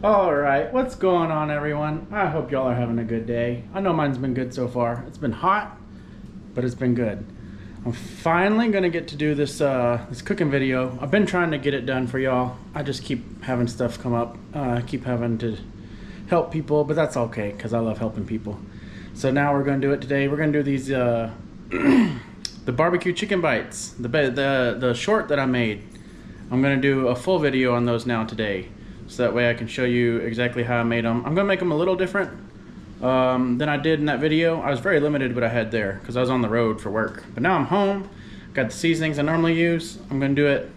All right, what's going on, everyone? I hope y'all are having a good day. I know mine's been good so far. It's been hot, but it's been good. I'm finally gonna get to do this this cooking video. I've been trying to get it done for y'all. I just keep having stuff come up. I keep having to help people, but that's okay because I love helping people. So now we're gonna do it today. We're gonna do these the barbecue chicken bites, the short that I made. I'm gonna do a full video on those now today, so that way I can show you exactly how I made them. I'm gonna make them a little different than I did in that video. I was very limited what I had there because I was on the road for work. But now I'm home, got the seasonings I normally use. I'm gonna do it.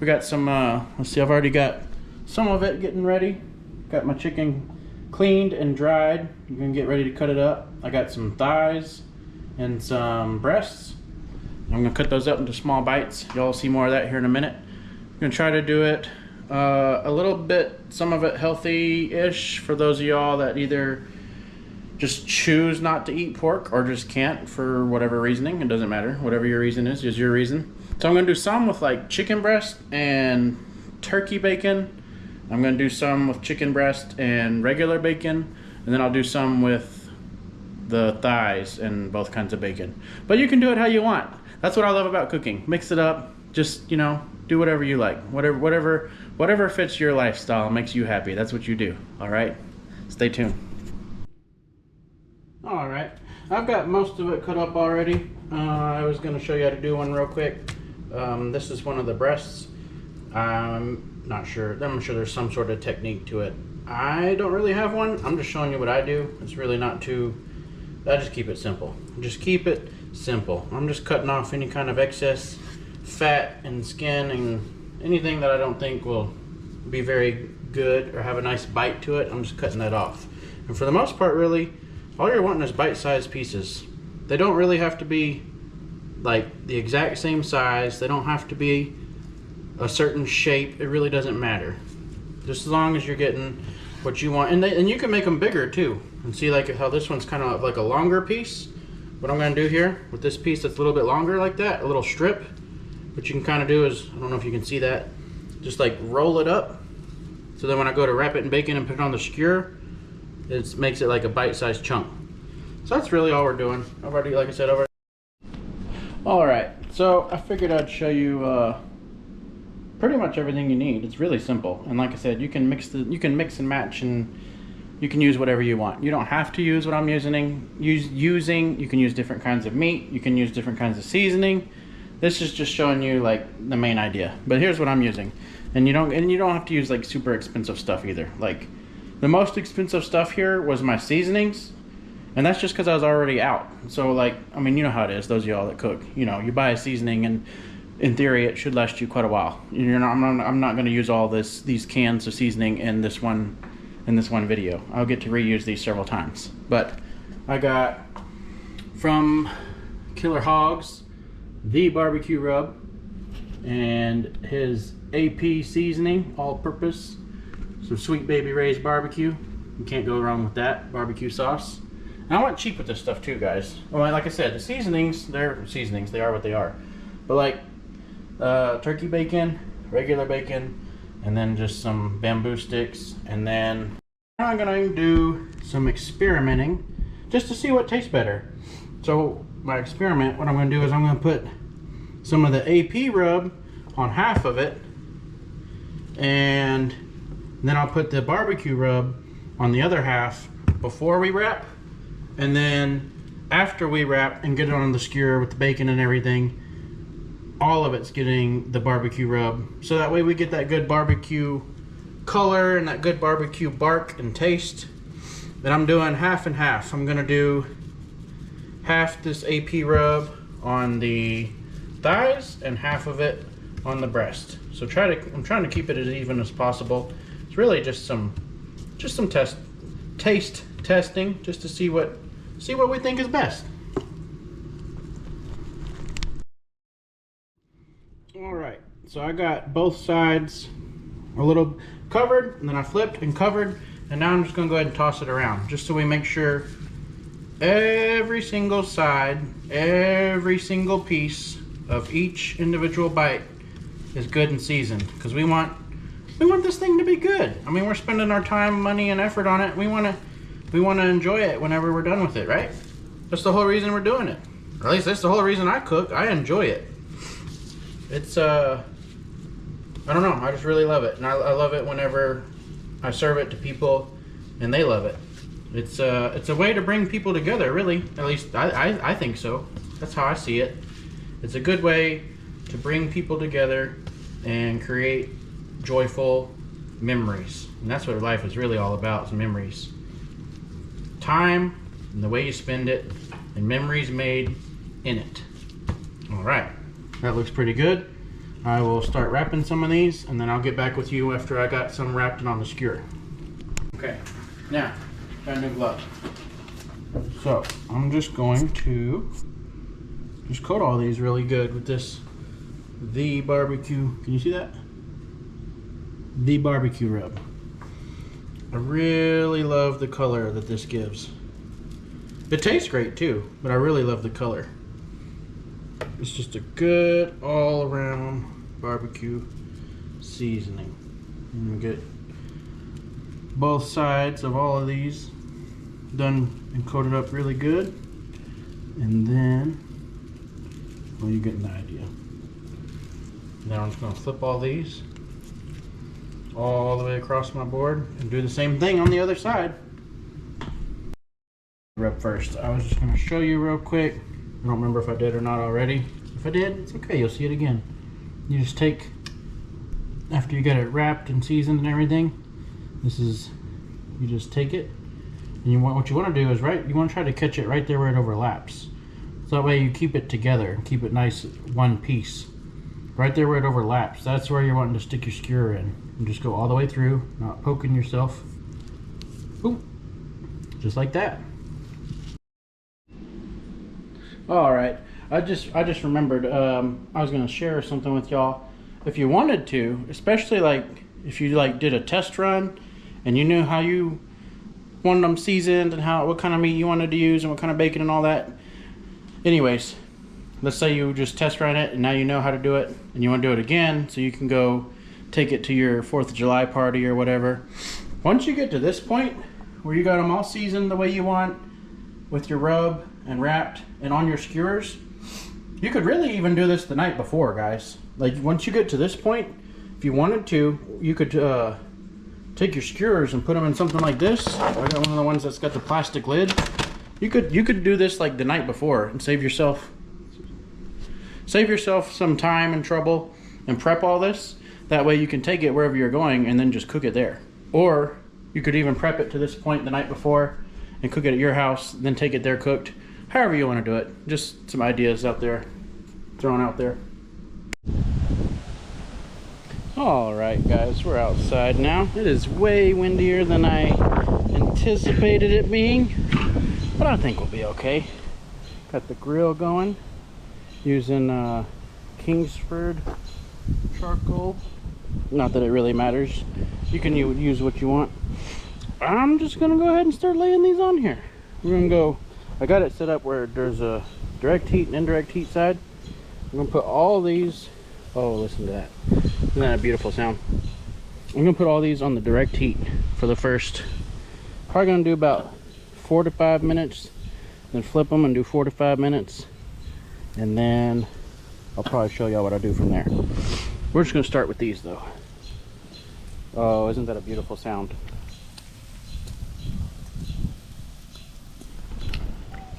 We got some, let's see, I've already got some of it getting ready. Got my chicken cleaned and dried. I'm gonna get ready to cut it up. I got some thighs and some breasts. I'm gonna cut those up into small bites. Y'all see more of that here in a minute. I'm gonna try to do it a little bit, some of it healthy-ish for those of y'all that either just choose not to eat pork or just can't for whatever reasoning. It doesn't matter. Whatever your reason is your reason. So I'm gonna do some with like chicken breast and turkey bacon. I'm gonna do some with chicken breast and regular bacon, and then I'll do some with the thighs and both kinds of bacon. But you can do it how you want. That's what I love about cooking. Mix it up. Just, you know, do whatever you like. Whatever fits your lifestyle, makes you happy. That's what you do. All right? Stay tuned. All right. I've got most of it cut up already. I was going to show you how to do one real quick. This is one of the breasts. I'm not sure. I'm sure there's some sort of technique to it. I don't really have one. I'm just showing you what I do. It's really not too... I just keep it simple. Just keep it simple. I'm just cutting off any kind of excess fat and skin and anything that I don't think will be very good or have a nice bite to it. I'm just cutting that off. And for the most part, really, all you're wanting is bite-sized pieces. They don't really have to be like the exact same size. They don't have to be a certain shape. It really doesn't matter. Just as long as you're getting what you want. And you can make them bigger too. And see like how this one's kind of like a longer piece. What I'm going to do here with this piece that's a little bit longer like that, a little strip, what you can kind of do is, I don't know if you can see that, just like roll it up. So then when I go to wrap it in bacon and put it on the skewer, it makes it like a bite-sized chunk. So that's really all we're doing. I've already, like I said, All right, so I figured I'd show you pretty much everything you need. It's really simple, and like I said, you can mix and match, and you can use whatever you want. You don't have to use what I'm using. You can use different kinds of meat. You can use different kinds of seasoning. This is just showing you like the main idea. But here's what I'm using, and you don't have to use like super expensive stuff either. Like the most expensive stuff here was my seasonings, and that's just because I was already out. So like, I mean, you know how it is. Those of y'all that cook, you know, you buy a seasoning, and in theory, it should last you quite a while. I'm not going to use all these cans of seasoning in this one video. I'll get to reuse these several times. But I got from Killer Hogs the barbecue rub and his AP seasoning, all-purpose, some Sweet Baby Ray's barbecue. You can't go wrong with that barbecue sauce. And I went cheap with this stuff too, guys. Well, like I said, the seasonings, they're seasonings. They are what they are. But like turkey bacon, regular bacon, and then just some bamboo sticks. And then I'm gonna do some experimenting just to see what tastes better. So my experiment, what I'm gonna do is I'm gonna put some of the AP rub on half of it, and then I'll put the barbecue rub on the other half before we wrap, and then after we wrap and get it on the skewer with the bacon and everything, all of it's getting the barbecue rub, so that way we get that good barbecue color and that good barbecue bark and taste. Then I'm doing half and half. I'm gonna do half this AP rub on the thighs and half of it on the breast. So I'm trying to keep it as even as possible. It's really just some taste testing, just to see what we think is best. All right, so I got both sides a little covered, and then I flipped and covered, and now I'm just gonna go ahead and toss it around, just so we make sure every single side, every single piece of each individual bite is good and seasoned, because we want we want this thing to be good. I mean, we're spending our time, money, and effort on it. We want to enjoy it whenever we're done with it, right? That's the whole reason we're doing it. Or at least that's the whole reason I cook. I enjoy it. It's I don't know, I just really love it. And I love it whenever I serve it to people and they love it. It's a way to bring people together, really. At least I think so. That's how I see it. It's a good way to bring people together and create joyful memories. And that's what life is really all about, is memories. Time and the way you spend it and memories made in it. All right, that looks pretty good. I will start wrapping some of these and then I'll get back with you after I got some wrapped and on the skewer. Okay, now, got a new glove. So, I'm just going to just coat all these really good with this The Barbecue, can you see that? The Barbecue Rub. I really love the color that this gives. It tastes great too, but I really love the color. It's just a good all-around barbecue seasoning. And we get both sides of all of these done and coated up really good. And then, well, you're getting the idea. Now I'm just going to flip all these all the way across my board and do the same thing on the other side. Rub first. I was just going to show you real quick. I don't remember if I did or not already. If I did, it's okay, you'll see it again. You just take, after you get it wrapped and seasoned and everything, you just take it, and what you want to do is you want to try to catch it right there where it overlaps. So that way you keep it together, keep it nice, one piece. Right there where it overlaps, that's where you're wanting to stick your skewer in. And just go all the way through, not poking yourself. Boom. Just like that. Alright, I just remembered, I was going to share something with y'all. If you wanted to, especially like if you did a test run and you knew how you wanted them seasoned and what kind of meat you wanted to use and what kind of bacon and all that. Anyways, let's say you just test run it and now you know how to do it and you want to do it again so you can go take it to your 4th of July party or whatever. Once you get to this point where you got them all seasoned the way you want with your rub and wrapped and on your skewers, you could really even do this the night before, guys. Like once you get to this point, if you wanted to, you could take your skewers and put them in something like this. I got one of the ones that's got the plastic lid. You could do this like the night before and save yourself some time and trouble and prep all this. That way you can take it wherever you're going and then just cook it there. Or you could even prep it to this point the night before and cook it at your house, then take it there cooked. However you want to do it. Just some ideas out there, thrown out there. Alright guys, we're outside now. It is way windier than I anticipated it being, but I think we'll be okay. Got the grill going, using Kingsford charcoal. Not that it really matters. You can use what you want. I'm just gonna go ahead and start laying these on here. We're gonna go, I got it set up where there's a direct heat and indirect heat side. I'm gonna put all these, oh listen to that. Isn't that a beautiful sound? I'm gonna put all these on the direct heat for the first, probably gonna do about 4 to 5 minutes, then flip them and do 4 to 5 minutes, and then I'll probably show y'all what I do from there. We're just gonna start with these though. Oh, isn't that a beautiful sound?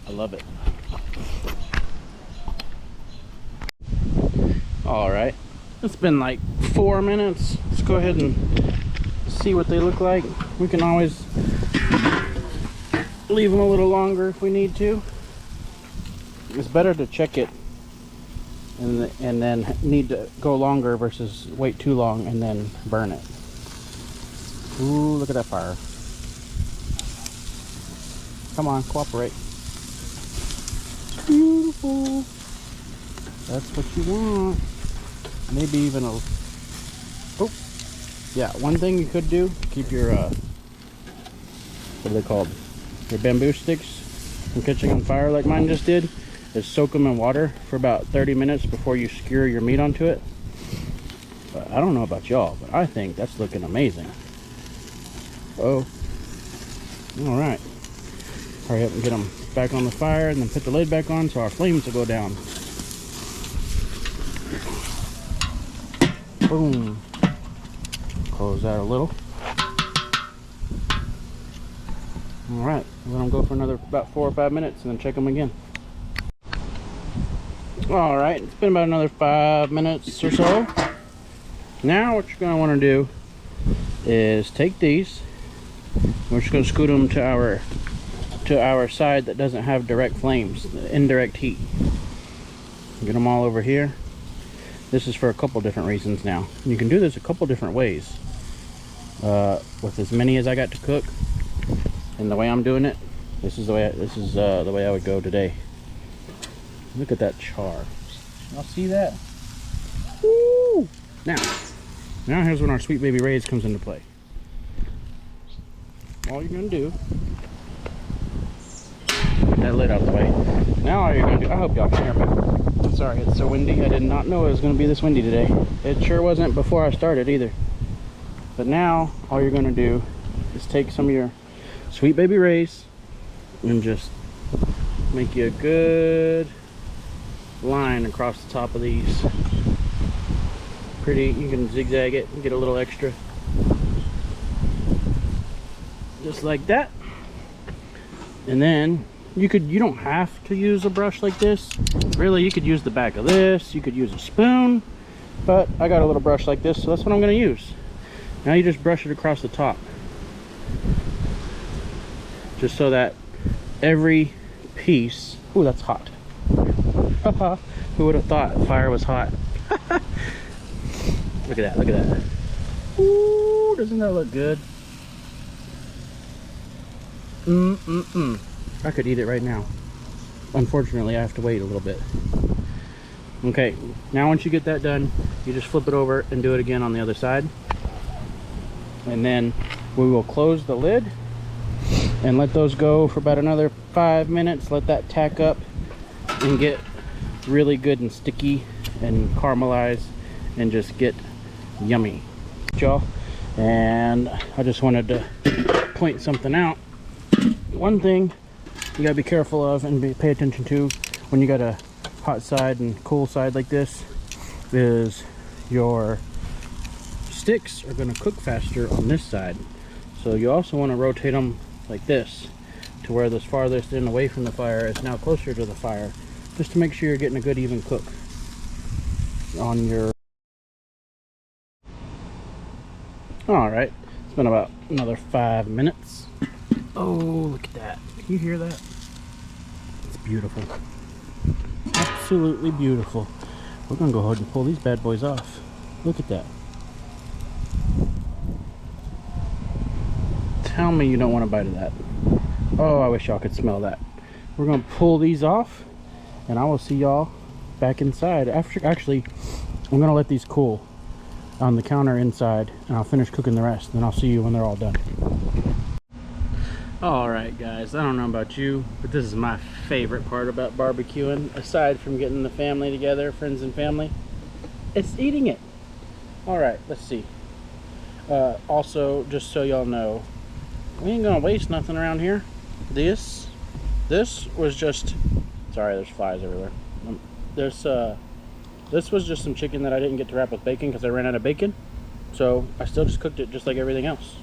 I love it. All right, it's been like 4 minutes. Let's go ahead and see what they look like. We can always leave them a little longer if we need to. It's better to check it and then need to go longer versus wait too long and then burn it. Ooh, look at that fire. Come on, cooperate. Beautiful. That's what you want. Maybe even a, oh yeah, one thing you could do, keep your what are they called, your bamboo sticks from catching on fire like mine just did, is soak them in water for about 30 minutes before you skewer your meat onto it. But I don't know about y'all, but I think that's looking amazing. Oh, all right. Hurry up and get them back on the fire, and then put the lid back on so our flames will go down. Boom. Close that a little. All right, let them go for another about 4 or 5 minutes, and then check them again. All right, it's been about another 5 minutes or so. Now what you're going to want to do is take these. We're just going to scoot them to our side that doesn't have direct flames, indirect heat. Get them all over here. This is for a couple different reasons now. You can do this a couple different ways. With as many as I got to cook, and the way I'm doing it, this is the way I would go today. Look at that char. Y'all see that? Woo! Now here's when our Sweet Baby Ray's comes into play. All you're gonna do, get that lid out of the way. Now all you're gonna do, I hope y'all can hear me. Sorry, it's so windy. I did not know it was gonna be this windy today. It sure wasn't before I started either. But now all you're gonna do is take some of your Sweet Baby Ray's and just make you a good line across the top of these. Pretty, you can zigzag it and get a little extra. Just like that. And then you don't have to use a brush like this. Really, you could use the back of this, you could use a spoon, but I got a little brush like this, so that's what I'm gonna use. Now you just brush it across the top. Just so that every piece, ooh, that's hot. Who would have thought fire was hot? Look at that, look at that. Ooh, doesn't that look good? I could eat it right now. Unfortunately, I have to wait a little bit. Okay, now once you get that done, you just flip it over and do it again on the other side. And then we will close the lid and let those go for about another 5 minutes. Let that tack up and get really good and sticky and caramelize and just get yummy, y'all. And I just wanted to point something out. One thing you gotta be careful of and pay attention to when you got a hot side and cool side like this is your sticks are going to cook faster on this side. So you also want to rotate them like this to where this farthest end away from the fire is now closer to the fire, just to make sure you're getting a good even cook on your. All right, it's been about another 5 minutes. Oh, look at that. Can you hear that? It's beautiful. Absolutely beautiful. We're gonna go ahead and pull these bad boys off. Look at that. Tell me you don't want a bite of that. Oh, I wish y'all could smell that. We're gonna pull these off and I will see y'all back inside. Actually, I'm gonna let these cool on the counter inside and I'll finish cooking the rest. Then I'll see you when they're all done. Alright guys, I don't know about you, but this is my favorite part about barbecuing, aside from getting the family together, friends and family. It's eating it. Alright, let's see. Also, just so y'all know, we ain't gonna waste nothing around here. This was just, sorry, there's flies everywhere. This was just some chicken that I didn't get to wrap with bacon because I ran out of bacon. So I still just cooked it just like everything else.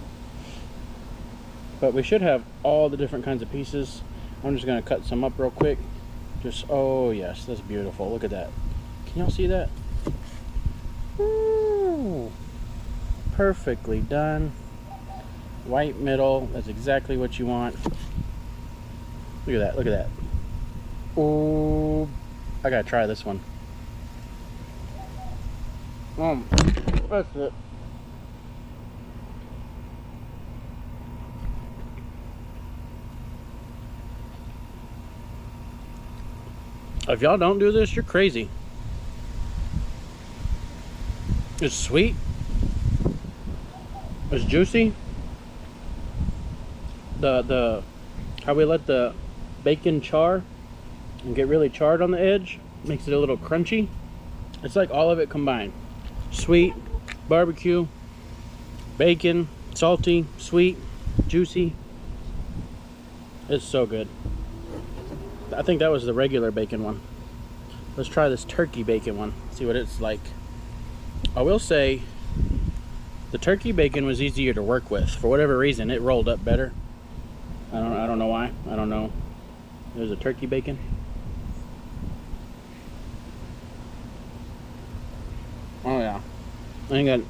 But we should have all the different kinds of pieces. I'm just gonna cut some up real quick. Just, oh yes, that's beautiful. Look at that. Can y'all see that? Ooh, perfectly done. White middle, that's exactly what you want. Look at that, look at that. Oh, I gotta try this one. That's it. If y'all don't do this, you're crazy. It's sweet. It's juicy. How we let the bacon char and get really charred on the edge makes it a little crunchy. It's like all of it combined. Sweet, barbecue, bacon, salty, sweet, juicy. It's so good. I think that was the regular bacon one. Let's try this turkey bacon one, see what it's like. I will say the turkey bacon was easier to work with. For whatever reason, it rolled up better. I don't know why. I don't know. There's a turkey bacon. Oh yeah. I ain't got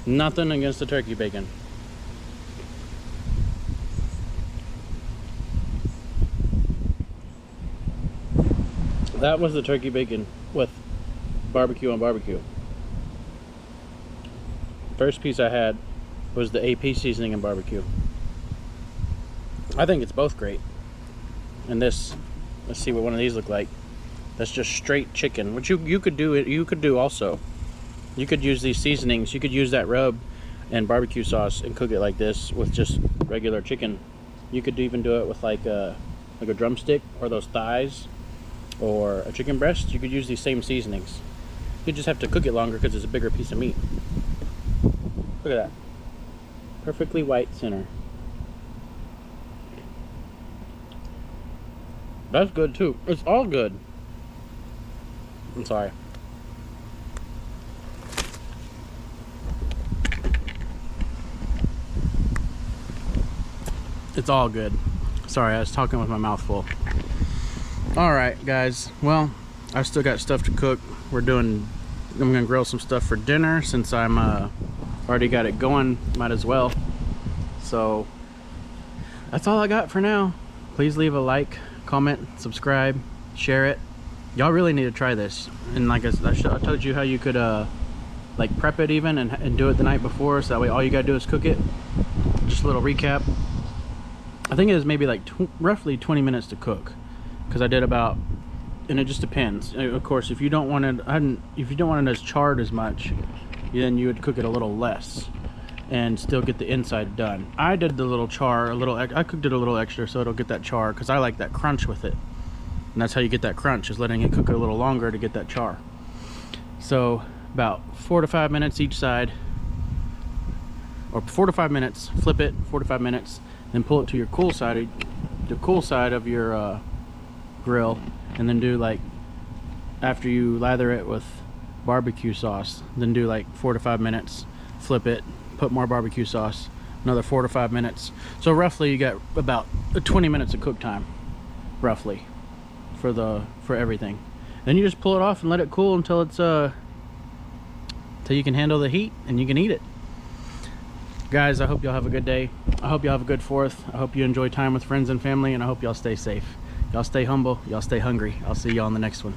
nothing against the turkey bacon. That was the turkey bacon with barbecue on barbecue. First piece I had was the AP seasoning and barbecue. I think it's both great. And this, let's see what one of these look like. That's just straight chicken, which you could do also. You could use these seasonings. You could use that rub and barbecue sauce and cook it like this with just regular chicken. You could even do it with like a drumstick or those thighs or a chicken breast. You could use these same seasonings. You just have to cook it longer because it's a bigger piece of meat. Look at that. Perfectly white center. That's good too. It's all good. I'm sorry. It's all good. Sorry, I was talking with my mouth full. Alright guys, well, I've still got stuff to cook. I'm gonna grill some stuff for dinner since I'm already got it going, might as well. So that's all I got for now. Please leave a like, comment, subscribe, share it. Y'all really need to try this. And like I told you how you could like prep it even and do it the night before, so that way all you gotta do is cook it. Just a little recap. I think it was maybe like roughly 20 minutes to cook, because I did about, and it just depends. Of course, if you don't want it as charred as much, then you would cook it a little less and still get the inside done. I did the little char, I cooked it a little extra so it'll get that char, because I like that crunch with it. And that's how you get that crunch, is letting it cook a little longer to get that char. So about 4 to 5 minutes each side, or 4 to 5 minutes, flip it, 4 to 5 minutes, then pull it to your cool side, the cool side of your grill, and then do like, after you lather it with barbecue sauce, then do like 4 to 5 minutes, flip it, put more barbecue sauce, another 4 to 5 minutes. So roughly you got about 20 minutes of cook time, roughly, for everything. Then you just pull it off and let it cool until it's till you can handle the heat and you can eat it. Guys, I hope y'all have a good day. I hope y'all have a good 4th. I hope you enjoy time with friends and family, and I hope y'all stay safe. Y'all stay humble, y'all stay hungry. I'll see y'all on the next one.